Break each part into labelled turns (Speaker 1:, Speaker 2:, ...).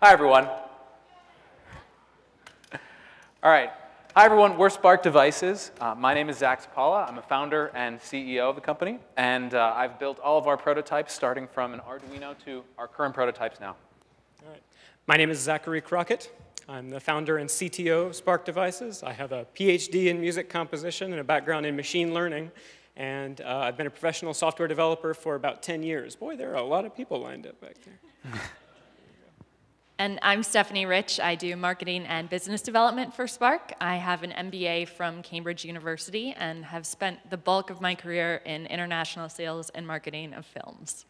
Speaker 1: Hi, everyone. All right. Hi, everyone. We're Spark Devices. My name is Zach Zapala. I'm a founder and CEO of the company. And I've built all of our prototypes, starting from an Arduino to our current prototypes now.
Speaker 2: All right. My name is Zachary Crockett. I'm the founder and CTO of Spark Devices. I have a PhD in music composition and a background in machine learning. And I've been a professional software developer for about 10 years. Boy, there are a lot of people lined up back there.
Speaker 3: And I'm Stephanie Rich. I do marketing and business development for Spark. I have an MBA from Cambridge University and have spent the bulk of my career in international sales and marketing of films.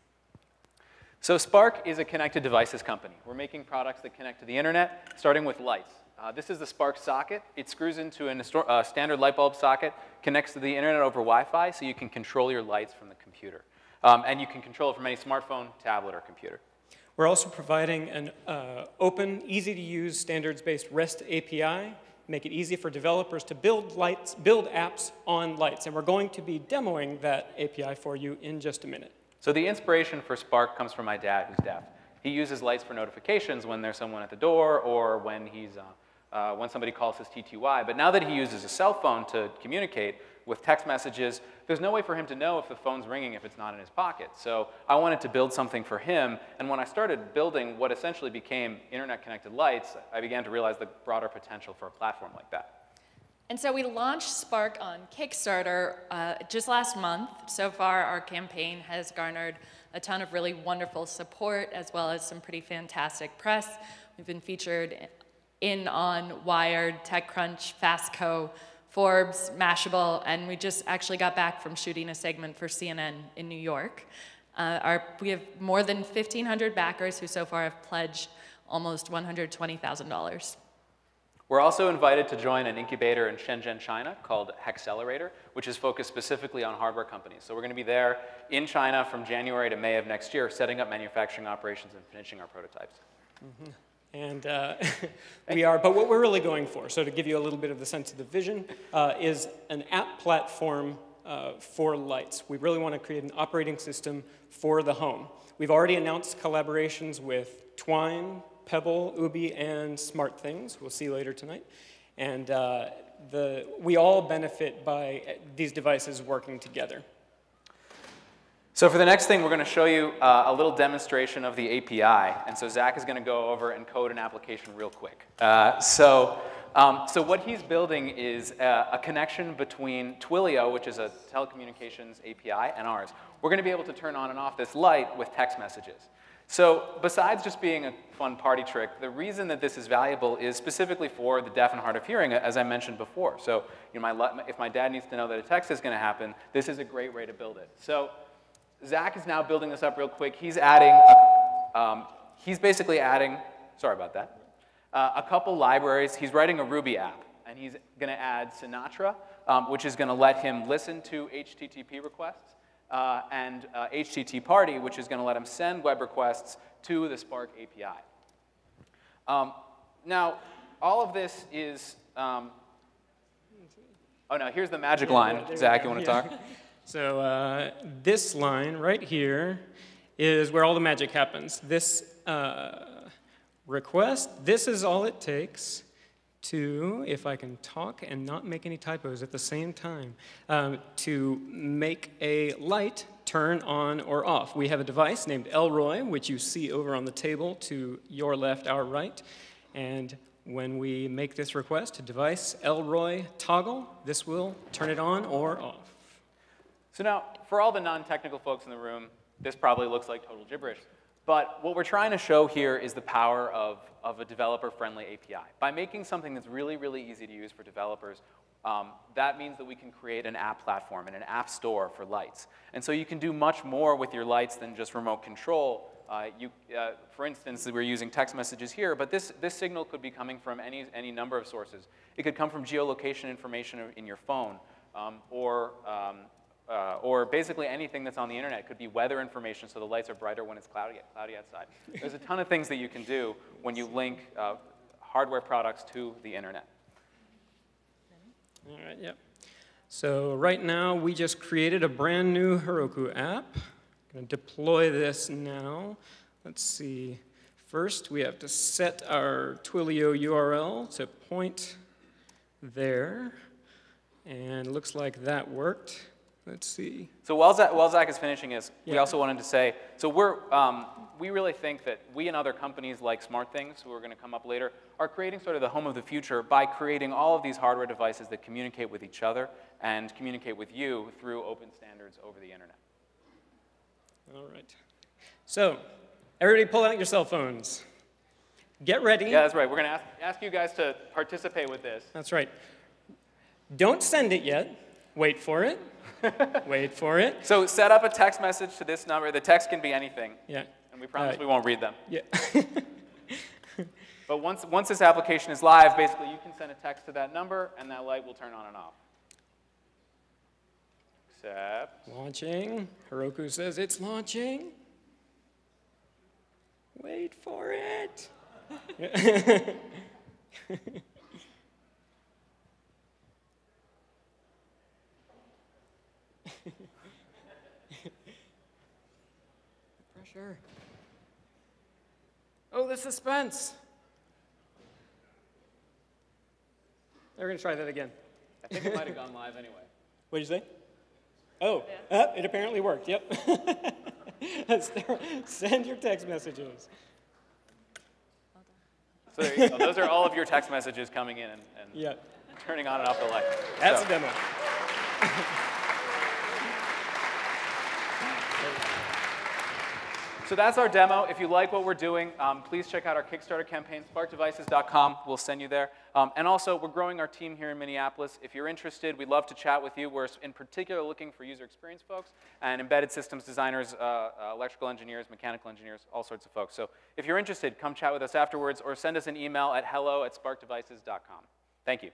Speaker 1: So Spark is a connected devices company. We're making products that connect to the internet, starting with lights. This is the Spark socket. It screws into a standard light bulb socket, connects to the internet over Wi-Fi, so you can control your lights from the computer. And you can control it from any smartphone, tablet, or computer.
Speaker 2: We're also providing an open, easy-to-use, standards-based REST API, make it easy for developers to build apps on lights. And we're going to be demoing that API for you in just a minute.
Speaker 1: So the inspiration for Spark comes from my dad, who's deaf. He uses lights for notifications when there's someone at the door or when when somebody calls his TTY. But now that he uses a cell phone to communicate with text messages, there's no way for him to know if the phone's ringing if it's not in his pocket. So I wanted to build something for him. And when I started building what essentially became internet-connected lights, I began to realize the broader potential for a platform like that.
Speaker 3: And so we launched Spark on Kickstarter just last month. So far, our campaign has garnered a ton of really wonderful support, as well as some pretty fantastic press. We've been featured on Wired, TechCrunch, Fastco, Forbes, Mashable, and we just actually got back from shooting a segment for CNN in New York. We have more than 1,500 backers who so far have pledged almost $120,000.
Speaker 1: We're also invited to join an incubator in Shenzhen, China called Hexcelerator, which is focused specifically on hardware companies. So we're going to be there in China from January to May of next year, setting up manufacturing operations and finishing our prototypes.
Speaker 2: Mm-hmm. And but what we're really going for, so to give you a little bit of the sense of the vision, is an app platform for lights. We really want to create an operating system for the home. We've already announced collaborations with Twine, Pebble, Ubi, and SmartThings. We'll see later tonight. And we all benefit by these devices working together.
Speaker 1: So for the next thing, we're going to show you a little demonstration of the API. And so Zach is going to go over and code an application real quick. So what he's building is a connection between Twilio, which is a telecommunications API, and ours. We're going to be able to turn on and off this light with text messages. So besides just being a fun party trick, the reason that this is valuable is specifically for the deaf and hard of hearing, as I mentioned before. So if my dad needs to know that a text is going to happen, this is a great way to build it. So Zach is now building this up real quick. He's basically adding, sorry about that, a couple libraries. He's writing a Ruby app, and he's going to add Sinatra, which is going to let him listen to HTTP requests, and HTTP Party, which is going to let him send web requests to the Spark API. Now, all of this is, oh no, here's the magic line. Zach, you want to talk?
Speaker 2: So this line right here is where all the magic happens. This request, this is all it takes to, if I can talk and not make any typos at the same time, to make a light turn on or off. We have a device named Elroy, which you see over on the table to your left, our right. And when we make this request to device Elroy toggle, this will turn it on or off.
Speaker 1: So now, for all the non-technical folks in the room, this probably looks like total gibberish. But what we're trying to show here is the power of a developer-friendly API. By making something that's really, really easy to use for developers, that means that we can create an app platform and an app store for lights. And so you can do much more with your lights than just remote control. For instance, we're using text messages here, but this signal could be coming from any number of sources. It could come from geolocation information in your phone, or basically anything that's on the internet. It could be weather information, so the lights are brighter when it's cloudy outside. There's a ton of things that you can do when you link hardware products to the internet.
Speaker 2: All right, yep. So right now, we just created a brand new Heroku app. I'm going to deploy this now. Let's see. first, we have to set our Twilio URL to point there. And it looks like that worked. Let's see.
Speaker 1: So while Zach is finishing this, we
Speaker 2: Yeah.
Speaker 1: also wanted to say, so we really think that we and other companies like SmartThings, who are going to come up later, are creating sort of the home of the future by creating all of these hardware devices that communicate with each other and communicate with you through open standards over the internet.
Speaker 2: All right. So, everybody pull out your cell phones. Get ready.
Speaker 1: Yeah, that's right. We're going to ask you guys to participate with this.
Speaker 2: That's right. Don't send it yet. Wait for it. Wait for it.
Speaker 1: So set up a text message to this number. The text can be anything.
Speaker 2: Yeah.
Speaker 1: And we promise we won't read them.
Speaker 2: Yeah.
Speaker 1: But once this application is live, basically you can send a text to that number, and that light will turn on and off. Accept.
Speaker 2: Launching. Heroku says it's launching. Wait for it. Pressure. Oh, the suspense. We're going to try that again.
Speaker 1: I think it might have gone live anyway.
Speaker 2: What did you say? Oh, it apparently worked. Yep. Send your text messages.
Speaker 1: So there you go. Those are all of your text messages coming in and
Speaker 2: Yeah.
Speaker 1: turning on and off the light.
Speaker 2: That's
Speaker 1: So-
Speaker 2: a demo.
Speaker 1: So that's our demo. If you like what we're doing, please check out our Kickstarter campaign, sparkdevices.com. We'll send you there. And also, we're growing our team here in Minneapolis. If you're interested, we'd love to chat with you. We're in particular looking for user experience folks and embedded systems designers, electrical engineers, mechanical engineers, all sorts of folks. So if you're interested, come chat with us afterwards or send us an email at hello@sparkdevices.com. Thank you.